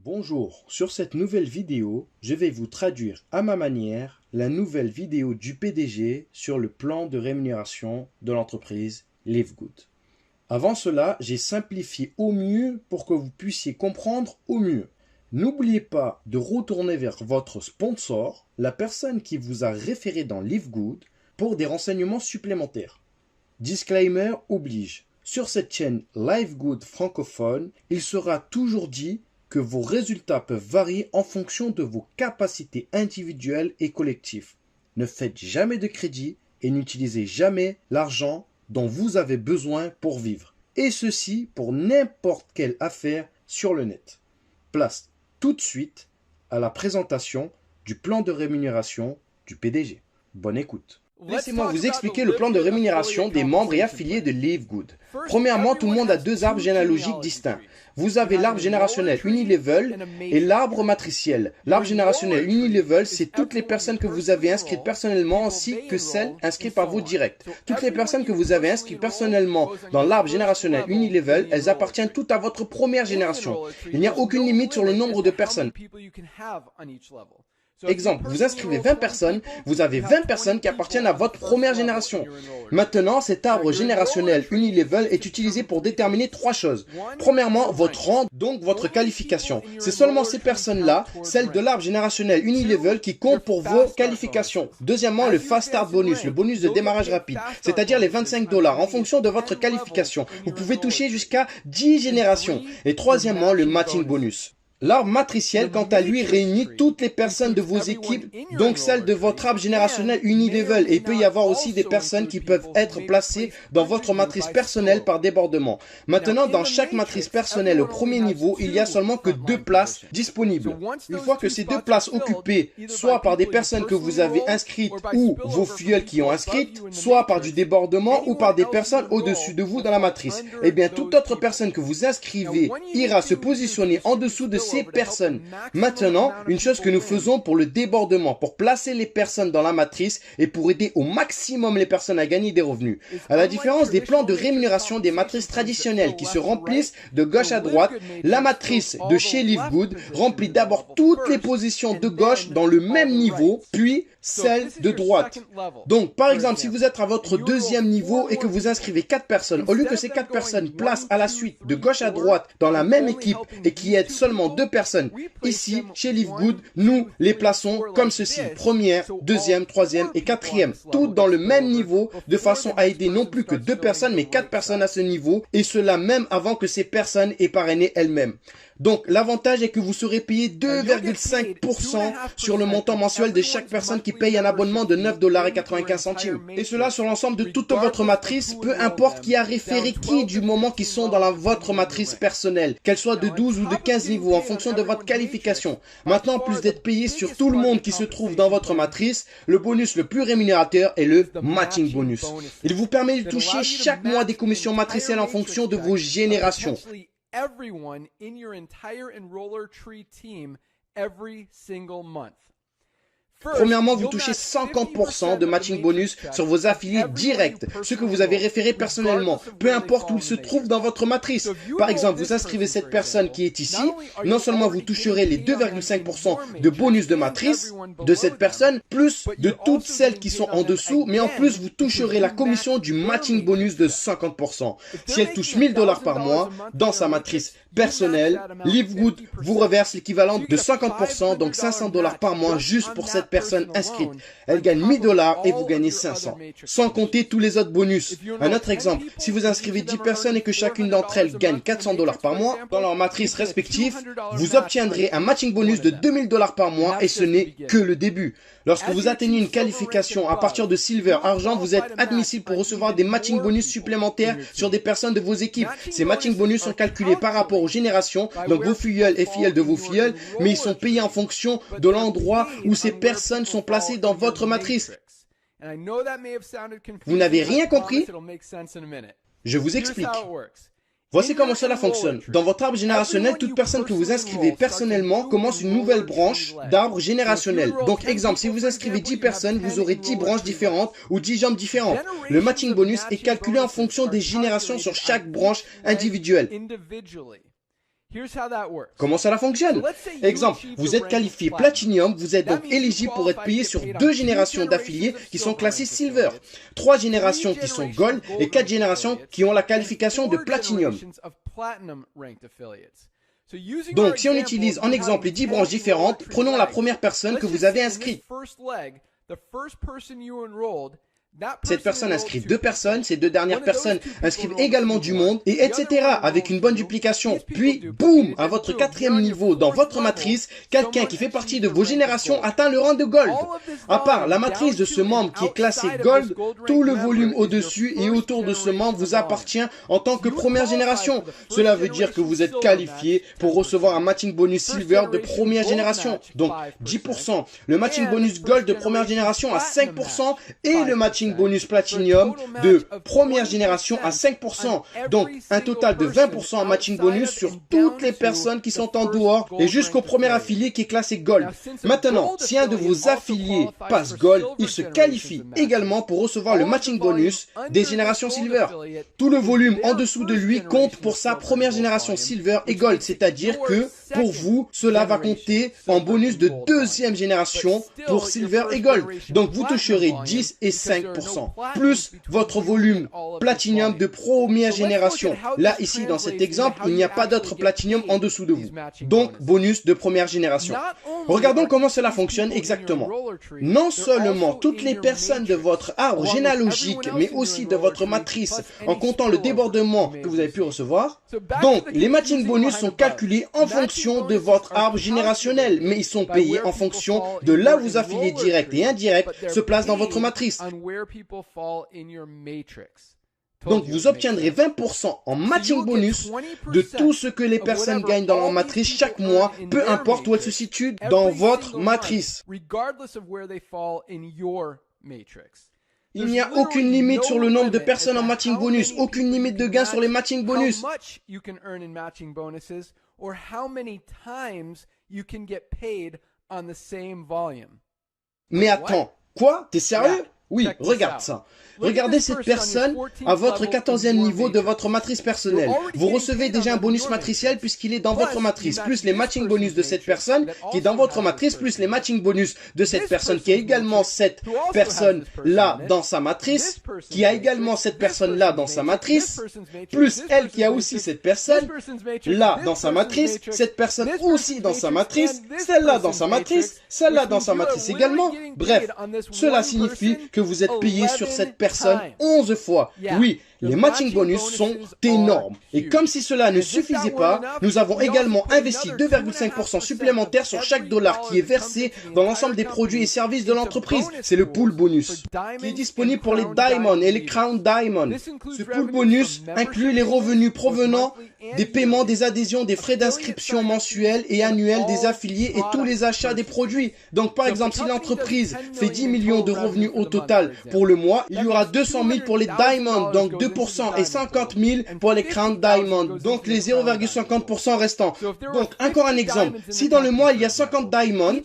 Bonjour, sur cette nouvelle vidéo, je vais vous traduire à ma manière la nouvelle vidéo du PDG sur le plan de rémunération de l'entreprise Livegood. Avant cela, j'ai simplifié au mieux pour que vous puissiez comprendre au mieux. N'oubliez pas de retourner vers votre sponsor, la personne qui vous a référé dans Livegood, pour des renseignements supplémentaires. Disclaimer oblige. Sur cette chaîne Livegood francophone, il sera toujours dit que vos résultats peuvent varier en fonction de vos capacités individuelles et collectives. Ne faites jamais de crédit et n'utilisez jamais l'argent dont vous avez besoin pour vivre. Et ceci pour n'importe quelle affaire sur le net. Place tout de suite à la présentation du plan de rémunération du PDG. Bonne écoute. Laissez-moi vous expliquer le plan de rémunération des membres et affiliés de Livegood. Premièrement, tout le monde a deux arbres généalogiques distincts. Vous avez l'arbre générationnel Unilevel et l'arbre matriciel. L'arbre générationnel Unilevel, c'est toutes les personnes que vous avez inscrites personnellement ainsi que celles inscrites par vos directs. Toutes les personnes que vous avez inscrites personnellement dans l'arbre générationnel Unilevel, elles appartiennent toutes à votre première génération. Il n'y a aucune limite sur le nombre de personnes. Exemple, vous inscrivez 20 personnes, vous avez 20 personnes qui appartiennent à votre première génération. Maintenant, cet arbre générationnel Unilevel est utilisé pour déterminer trois choses. Premièrement, votre rang, donc votre qualification. C'est seulement ces personnes-là, celles de l'arbre générationnel Unilevel, qui comptent pour vos qualifications. Deuxièmement, le Fast Start Bonus, le bonus de démarrage rapide, c'est-à-dire les $25 en fonction de votre qualification. Vous pouvez toucher jusqu'à 10 générations. Et troisièmement, le Matching Bonus. L'arbre matriciel, quant à lui, réunit toutes les personnes de vos équipes, donc celles de votre arbre générationnel Unilevel. Et il peut y avoir aussi des personnes qui peuvent être placées dans votre matrice personnelle par débordement. Maintenant, dans chaque matrice personnelle au premier niveau, il y a seulement que 2 places disponibles. Une fois que ces 2 places occupées, soit par des personnes que vous avez inscrites ou vos filleuls qui ont inscrites, soit par du débordement ou par des personnes au-dessus de vous dans la matrice, eh bien, toute autre personne que vous inscrivez ira se positionner en dessous de ces personnes. Maintenant, une chose que nous faisons pour le débordement, pour placer les personnes dans la matrice et pour aider au maximum les personnes à gagner des revenus. À la différence des plans de rémunération des matrices traditionnelles qui se remplissent de gauche à droite, la matrice de chez Livegood remplit d'abord toutes les positions de gauche dans le même niveau, puis celle de droite. Donc, par exemple, si vous êtes à votre deuxième niveau et que vous inscrivez 4 personnes, au lieu que ces 4 personnes placent à la suite de gauche à droite dans la même équipe et qui aident seulement 2 personnes, ici, chez Livegood, nous les plaçons comme ceci. Première, deuxième, troisième et quatrième. Toutes dans le même niveau, de façon à aider non plus que 2 personnes, mais 4 personnes à ce niveau, et cela même avant que ces personnes aient parrainé elles-mêmes. Donc, l'avantage est que vous serez payé 2,5% sur le montant mensuel de chaque personne qui paye un abonnement de $9,95. Et cela sur l'ensemble de toute votre matrice, peu importe qui a référé qui du moment qu'ils sont dans votre matrice personnelle, qu'elle soit de 12 ou de 15 niveaux en fonction de votre qualification. Maintenant, en plus d'être payé sur tout le monde qui se trouve dans votre matrice, le bonus le plus rémunérateur est le Matching Bonus. Il vous permet de toucher chaque mois des commissions matricielles en fonction de vos générations. Everyone in your entire enroller tree team every single month. Premièrement, vous touchez 50% de matching bonus sur vos affiliés directs, ceux que vous avez référés personnellement, peu importe où ils se trouvent dans votre matrice. Par exemple, vous inscrivez cette personne qui est ici, non seulement vous toucherez les 2,5% de bonus de matrice de cette personne, plus de toutes celles qui sont en dessous, mais en plus vous toucherez la commission du matching bonus de 50%. Si elle touche $1000 par mois dans sa matrice personnelle, Livegood vous reverse l'équivalent de 50%, donc $500 par mois juste pour cette personne inscrite. Elle gagne $1000 et vous gagnez 500. Sans compter tous les autres bonus. Un autre exemple, si vous inscrivez 10 personnes et que chacune d'entre elles gagne $400 par mois dans leur matrice respective, vous obtiendrez un matching bonus de $2000 par mois et ce n'est que le début. Lorsque vous atteignez une qualification à partir de Silver, Argent, vous êtes admissible pour recevoir des matching bonus supplémentaires sur des personnes de vos équipes. Ces matching bonus sont calculés par rapport aux générations, donc vos filleuls et filleuls de vos filleuls, mais ils sont payés en fonction de l'endroit où ces personnes sont placées dans votre matrice. Vous n'avez rien compris? Je vous explique. Voici comment cela fonctionne. Dans votre arbre générationnel, toute personne que vous inscrivez personnellement commence une nouvelle branche d'arbre générationnel. Donc, exemple, si vous inscrivez 10 personnes, vous aurez 10 branches différentes ou 10 jambes différentes. Le matching bonus est calculé en fonction des générations sur chaque branche individuelle. Here's how that works. Comment cela fonctionne? Exemple, vous êtes qualifié Platinum, vous êtes donc éligible pour être payé sur 2 générations d'affiliés qui sont classées Silver, 3 générations qui sont Gold et 4 générations qui ont la qualification de Platinum. Donc, si on utilise en exemple les 10 branches différentes, prenons la première personne que vous avez inscrite. Cette personne inscrit 2 personnes, ces 2 dernières personnes inscrivent également du monde, et etc. avec une bonne duplication. Puis, boum, à votre 4e niveau dans votre matrice, quelqu'un qui fait partie de vos générations atteint le rang de Gold. À part la matrice de ce membre qui est classé Gold, tout le volume au-dessus et autour de ce membre vous appartient en tant que première génération. Cela veut dire que vous êtes qualifié pour recevoir un matching bonus Silver de première génération. Donc, 10%. Le matching bonus Gold de première génération à 5% et le matching bonus Platinum de première génération à 5%. Donc, un total de 20% en matching bonus sur toutes les personnes qui sont en dehors et jusqu'au premier affilié qui est classé Gold. Maintenant, si un de vos affiliés passe Gold, il se qualifie également pour recevoir le matching bonus des générations Silver. Tout le volume en dessous de lui compte pour sa première génération Silver et Gold, c'est-à-dire que pour vous, cela va compter en bonus de 2e génération pour Silver et Gold. Donc, vous toucherez 10 et 5%, plus votre volume Platinum de première génération. Là, ici, dans cet exemple, il n'y a pas d'autre Platinum en dessous de vous. Donc, bonus de première génération. Regardons comment cela fonctionne exactement. Non seulement toutes les personnes de votre arbre généalogique, mais aussi de votre matrice, en comptant le débordement que vous avez pu recevoir. Donc, les matching bonus sont calculés en fonction de votre arbre générationnel, mais ils sont payés en fonction de là où vos affiliés directs et indirects se placent dans votre matrice. Donc, vous obtiendrez 20% en matching bonus de tout ce que les personnes gagnent dans leur matrice chaque mois, peu importe où elles se situent dans votre matrice. Il n'y a aucune limite sur le nombre de personnes en matching bonus, aucune limite de gain sur les matching bonus. Mais attends, quoi? T'es sérieux? Oui, regarde ça. Regardez cette personne à votre 14e niveau de votre matrice personnelle. Vous recevez déjà un bonus matriciel puisqu'il est dans votre matrice, plus les matching bonus de cette personne qui est dans votre matrice, plus les matching bonus de cette personne qui a également cette personne-là dans sa matrice, qui a également cette personne-là dans sa matrice, plus elle qui a aussi cette personne-là dans sa matrice, cette personne aussi dans sa matrice, celle-là dans sa matrice, celle-là dans sa matrice également. Bref, cela signifie que vous êtes payé sur cette personne 11 fois. Oui, les matching bonus sont énormes. Et comme si cela ne suffisait pas, nous avons également investi 2,5% supplémentaires sur chaque dollar qui est versé dans l'ensemble des produits et services de l'entreprise. C'est le pool bonus qui est disponible pour les Diamond et les Crown Diamond. Ce pool bonus inclut les revenus provenant des paiements, des adhésions, des frais d'inscription mensuels et annuels des affiliés et tous les achats des produits. Donc par exemple, si l'entreprise fait 10 millions de revenus au total pour le mois, il y aura 200 000 pour les Diamond, donc 2% et 50 000 pour les Crown Diamond, donc les 0,50% restants. Donc encore un exemple, si dans le mois il y a 50 Diamond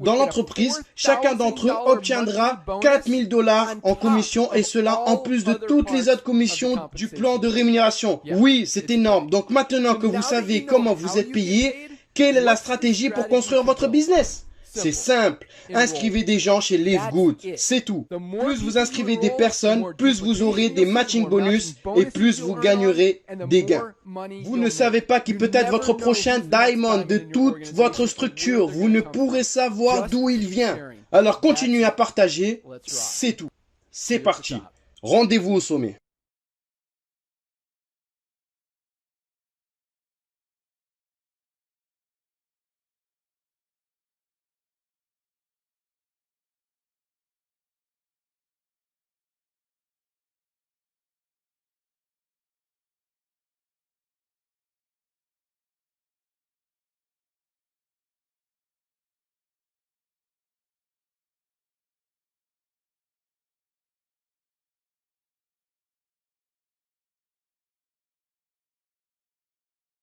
dans l'entreprise, chacun d'entre eux obtiendra 4 000 $ en commission et cela en plus de toutes les autres commissions du plan de rémunération. Oui, c'est énorme. Donc maintenant que vous savez comment vous êtes payé, quelle est la stratégie pour construire votre business? C'est simple, inscrivez des gens chez Live Good, c'est tout. Plus vous inscrivez des personnes, plus vous aurez des matching bonus et plus vous gagnerez des gains. Vous ne savez pas qui peut être votre prochain Diamond de toute votre structure, vous ne pourrez savoir d'où il vient. Alors continuez à partager, c'est tout. C'est parti, rendez-vous au sommet.